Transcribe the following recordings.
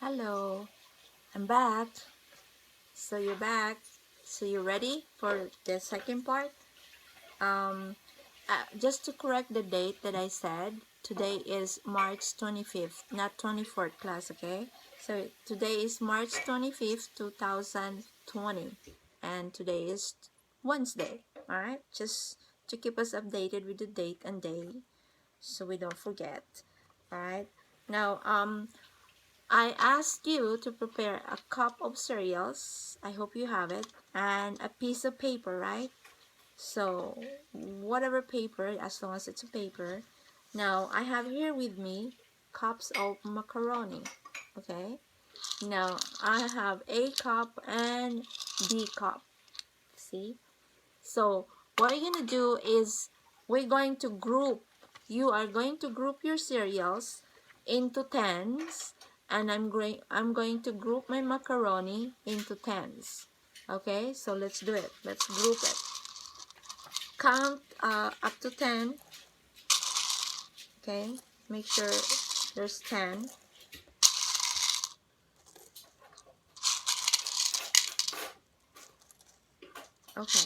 Hello, I'm back. So you're back. So you're ready for the second part? Um, just to correct the date that I said, today is March 25th, not 24th class, okay? So today is March 25th, 2020, and today is Wednesday, all right? Just to keep us updated with the date and day so we don't forget, all right? Now, I asked you to prepare a cup of cereals. I hope you have it. And a piece of paper, right? So, whatever paper, as long as it's a paper. Now, I have here with me cups of macaroni. Okay? Now, I have A cup and B cup. See? So, what you're going to do is we're going to group. You are going to group your cereals into tens, and I'm going to group my macaroni into tens. Okay, so let's do it. Let's group it. Count up to 10. Okay, make sure there's 10. Okay.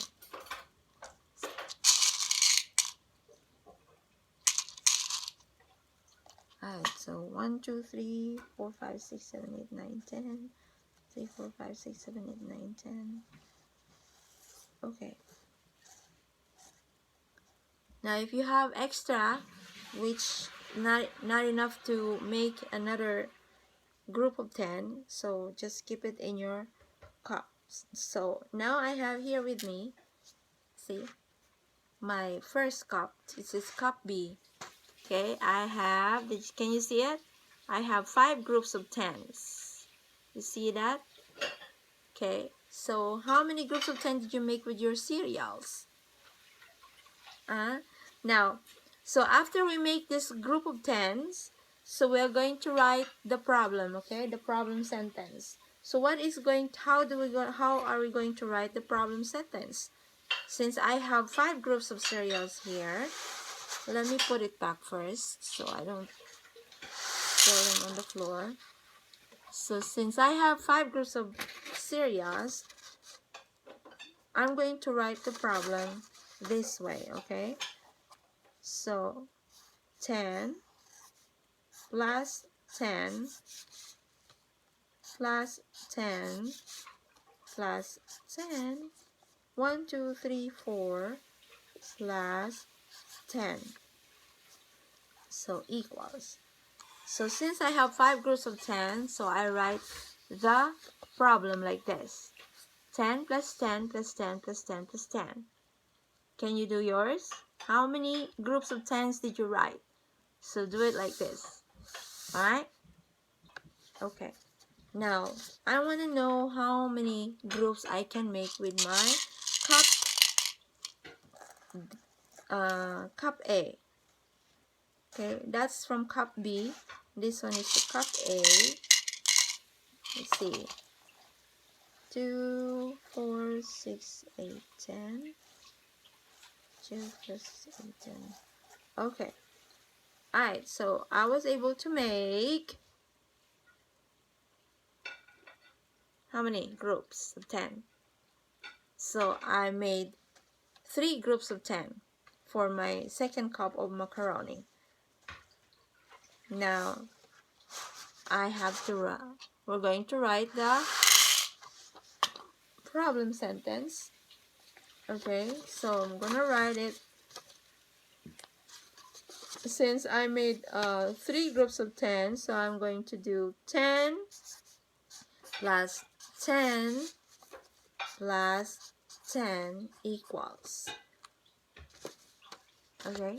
Alright, so 1, 2, 3, 4, 5, 6, 7, 8, 9, 10. 3, 4, 5, 6, 7, 8, 9, 10. Okay. Now, if you have extra, which not enough to make another group of 10, so just keep it in your cups. So now I have here with me, see, my first cup. This is cup B. Okay, I have, can you see it? I have 5 groups of 10s. You see that? Okay, so how many groups of 10 did you make with your cereals? Now, so after we make this group of tens, so we are going to write the problem, okay? The problem sentence. So what is going to, how are we going to write the problem sentence? Since I have 5 groups of cereals here, let me put it back first so I don't throw them on the floor. So since I have 5 groups of cereals, I'm going to write the problem this way, okay? So 10 plus 10 plus 10 plus 10, 1, 2, 3, 4 plus 10. So equals. So since I have 5 groups of 10, so I write the problem like this. 10 plus 10 plus 10 plus 10 plus 10. Can you do yours? How many groups of 10s did you write? So do it like this. Alright? Okay. Now, I want to know how many groups I can make with my cup A. Okay, that's from cup B. This one is the cup A. Let's see. 2, 4, 6, 8, 10. 2 plus 8, 10. Okay. Alright, so I was able to make how many groups of 10? So I made 3 groups of 10 for my second cup of macaroni. Now I have to we're going to write the problem sentence. Okay, so I'm gonna write it. Since I made 3 groups of 10, so I'm going to do 10 plus 10 plus 10 equals. Okay,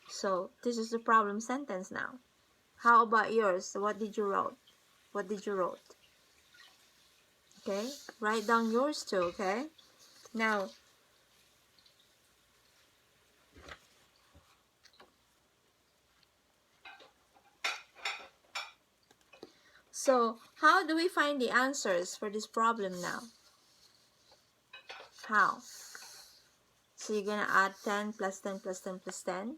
so this is the problem sentence now. How about yours? What did you wrote? What did you wrote? Okay, write down yours too, okay? Now, so how do we find the answers for this problem now? How? So you're gonna add 10 plus 10 plus 10 plus 10.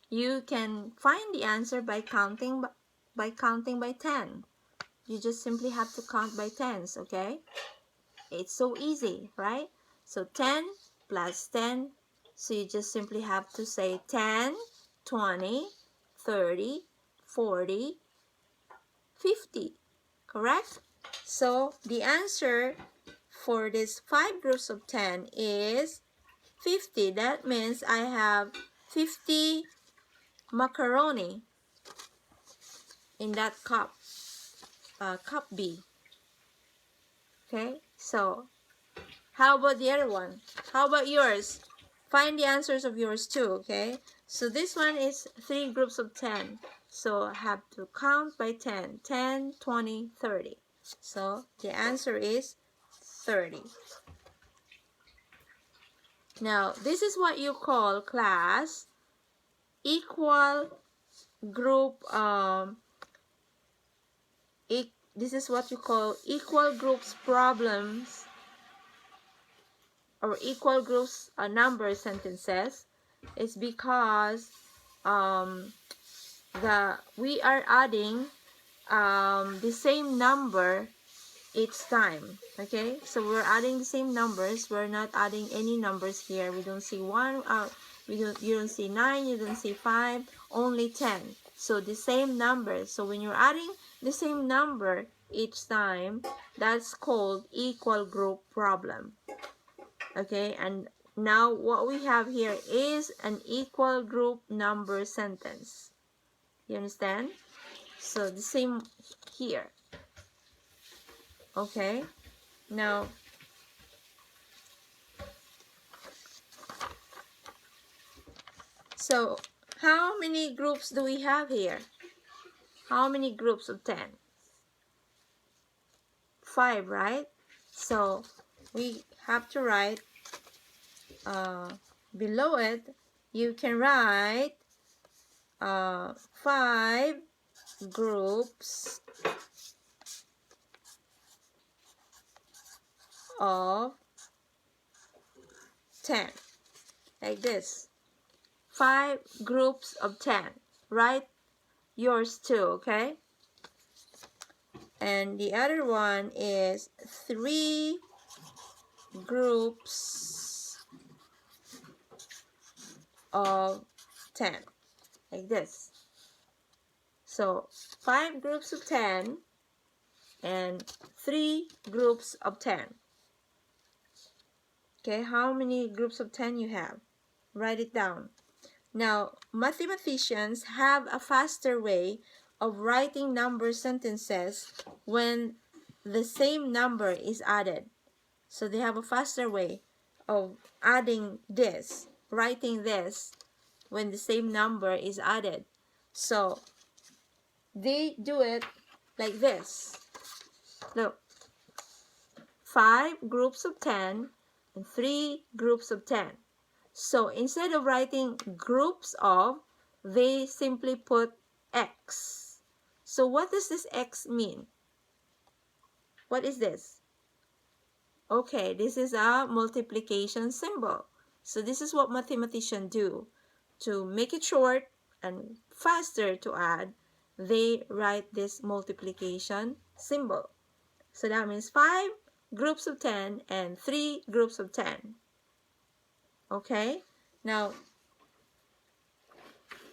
you can find the answer by counting by 10. You just simply have to count by tens, okay? It's so easy, right? So 10 plus 10, so you just simply have to say 10, 20, 30, 40, 50, correct? So the answer for this 5 groups of 10 is 50. That means I have 50 macaroni in that cup, cup B. Okay, so how about the other one? How about yours? Find the answers of yours too, okay? So this one is 3 groups of 10. So I have to count by 10. 10, 20, 30. So the answer is 30. Now, this is what you call, class, equal group, this is what you call equal groups problems, or equal groups number sentences. It's because we are adding the same number each time. Okay, so we're adding the same numbers. We're not adding any numbers here. We don't see one. You don't see 9. You don't see 5. Only 10. So the same number. So when you're adding the same number each time, that's called equal group problem. Okay, and now what we have here is an equal group number sentence. You understand? So the same here. Okay, now so how many groups do we have here? How many groups of 10? 5, right? So we have to write below it, you can write 5 groups of 10, like this. 5 groups of 10. Write yours too, okay? And the other one is 3 groups of 10, like this. So 5 groups of 10 and 3 groups of 10. Okay, how many groups of 10 you have? Write it down. Now, mathematicians have a faster way of writing number sentences when the same number is added. So they have a faster way of adding this, writing this when the same number is added. So they do it like this. Look, 5 groups of 10 and 3 groups of 10. So instead of writing groups of, they simply put X. So what does this X mean? What is this? Okay, this is a multiplication symbol. So this is what mathematicians do. To make it short and faster to add, they write this multiplication symbol. So that means 5 groups of 10 and 3 groups of 10. Okay? Now,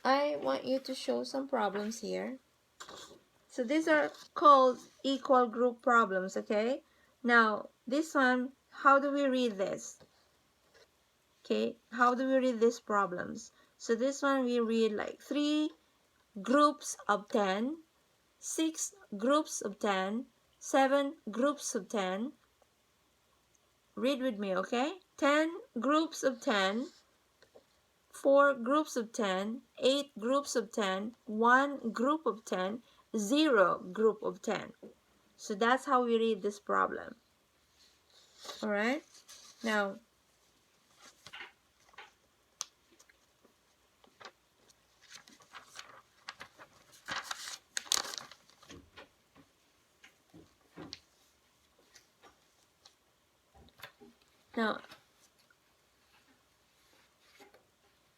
I want you to show some problems here. So these are called equal group problems, okay? Now, this one, how do we read this? Okay, how do we read these problems? So this one we read like 3 groups of 10, 6 groups of 10, 7 groups of 10. Read with me, okay? 10 groups of 10, 4 groups of 10, 8 groups of 10, 1 group of 10, 0 group of 10. So that's how we read this problem. Alright? Now,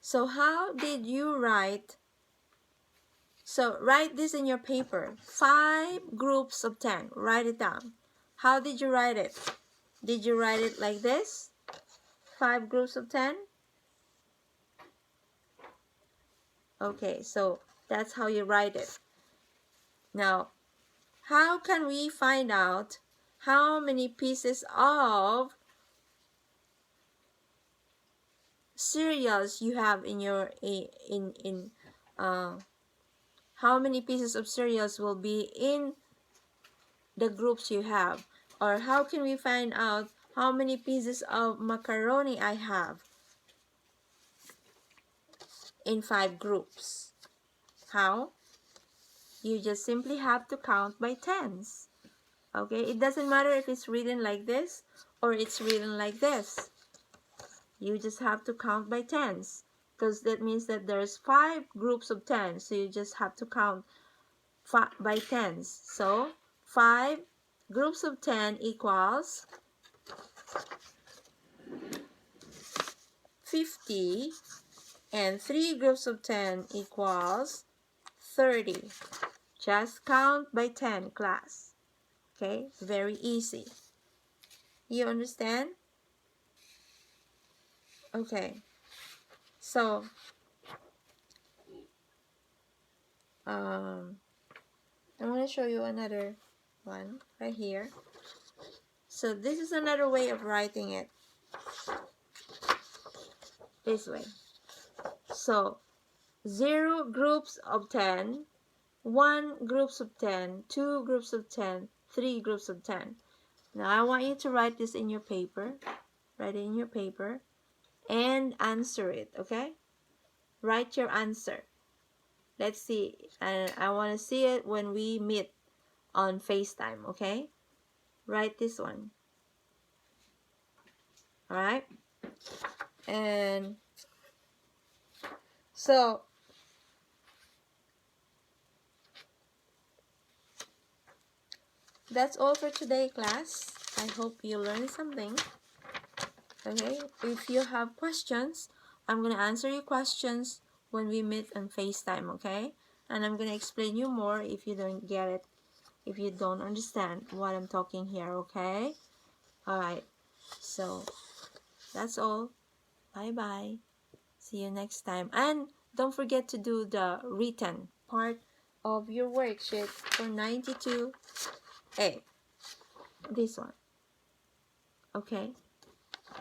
So how did you write? So write this in your paper. 5 groups of 10. Write it down. How did you write it? Did you write it like this? 5 groups of 10? Okay, so that's how you write it. Now, how can we find out how many pieces of cereals you have in your how many pieces of cereals will be in the groups you have? Or how can we find out how many pieces of macaroni I have in 5 groups? How? You just simply have to count by tens. Okay, it doesn't matter if it's written like this or it's written like this. You just have to count by tens, because that means that there's 5 groups of 10, so you just have to count by tens. So 5 groups of 10 equals 50, and 3 groups of 10 equals 30. Just count by 10, class. Okay, very easy. You understand? Okay, so I'm going to show you another one right here. So this is another way of writing it, this way. So 0 groups of 10, 1 groups of 10, 2 groups of 10, 3 groups of 10. Now I want you to write this in your paper. Write it in your paper and answer it, okay? Write your answer. Let's see. And I want to see it when we meet on FaceTime, okay? Write this one. Alright? And so that's all for today, class. I hope you learned something. Okay? If you have questions, I'm going to answer your questions when we meet on FaceTime, okay? And I'm going to explain you more if you don't get it, if you don't understand what I'm talking here, okay? Alright. So that's all. Bye-bye. See you next time. And don't forget to do the written part of your worksheet for 92A. This one. Okay?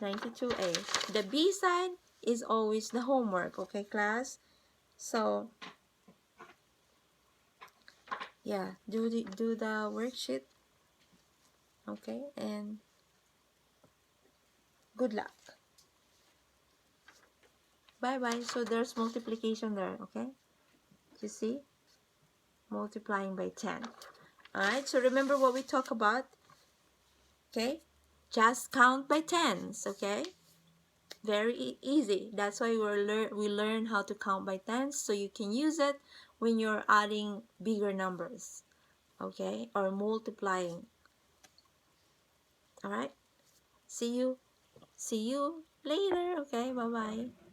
92A. The B side is always the homework. Okay, class? So, yeah. Do the worksheet. Okay? And good luck. Bye-bye. So, there's multiplication there. Okay? You see? Multiplying by 10. Alright, so remember what we talked about. Okay? Just count by tens, okay? Very easy. That's why we learn how to count by tens, so you can use it when you're adding bigger numbers, okay? Or multiplying. Alright? See you later, okay? Bye-bye.